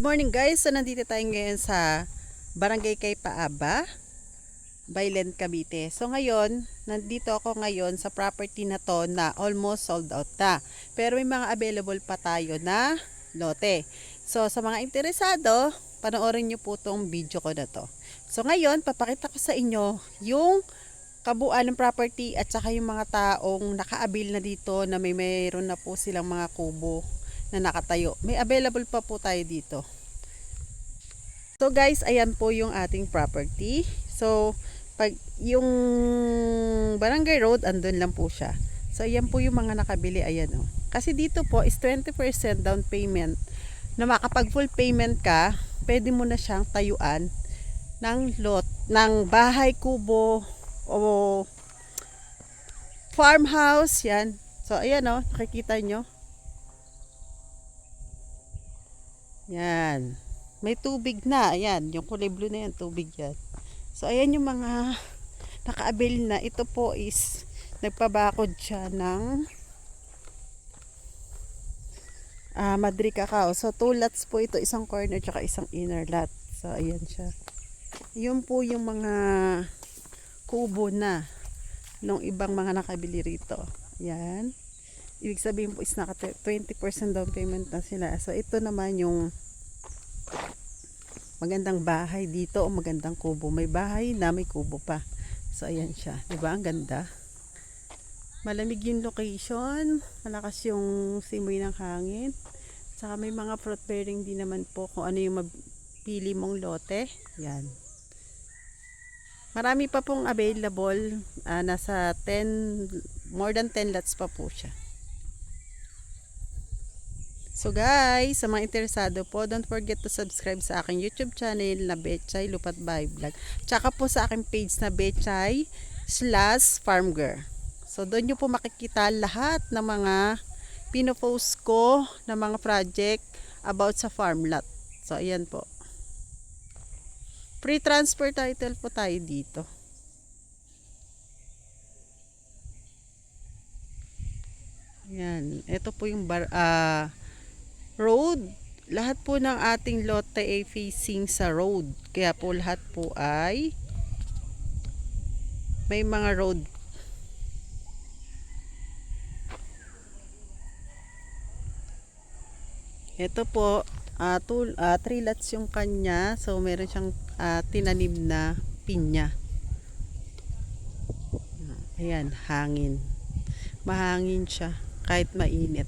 Morning guys, so nandito tayo ngayon sa Barangay Kay Paaba, Bailen, Cavite. So ngayon, nandito ako ngayon sa property na to na almost sold out na. Pero may mga available pa tayo na lote. So sa mga interesado, panoorin nyo po tong video ko na to. So ngayon, papakita ko sa inyo yung kabuuan ng property at saka yung mga taong naka-avail na dito na mayroon na po silang mga kubo na nakatayo. May available pa po tayo dito. So guys, ayan po yung ating property. So pag yung Barangay Road, andun lang po siya. So ayan po yung mga nakabili, ayan oh. Kasi dito po is 20% down payment. Na makapag full payment ka, pwede mo na siyang tayuan ng lot, ng bahay, kubo o farmhouse, yan. So ayan oh, nakikita nyo. Yan. May tubig na. Ayan. Yung kulay blue na yan. Tubig yan. So, ayan yung mga naka-avail na. Ito po is nagpabakod siya ng Madri Cacao. So, 2 lots po ito. Isang corner tsaka isang inner lot. So, ayan siya. Yun po yung mga kubo na nung ibang mga nakabili rito. Ayan. Ibig sabihin po is naka 20% down payment na sila. So, ito naman yung magandang bahay dito o magandang kubo. May bahay na may kubo pa. So ayan siya. Diba? Ang ganda. Malamig yung location. Malakas yung simoy ng hangin. Saka may mga fruit bearing din naman po kung ano yung mapili mong lote. Yan. Marami pa pong available. Nasa 10, more than 10 lots pa po siya. So guys, sa mga interesado po, don't forget to subscribe sa aking YouTube channel na Betchay Lupat Bahay Vlog. Tsaka po sa aking page na Betchay/Farmgirl. So doon nyo po makikita lahat ng mga pinopost ko na mga project about sa farm lot. So ayan po. Free transfer title po tayo dito. Ayan. Ito po yung road. Lahat po ng ating lote ay facing sa road. Kaya po lahat po ay may mga road. Ito po, 3 lots yung kanya. So meron siyang tinanim na pinya. Ayan, hangin. Mahangin siya kahit mainit.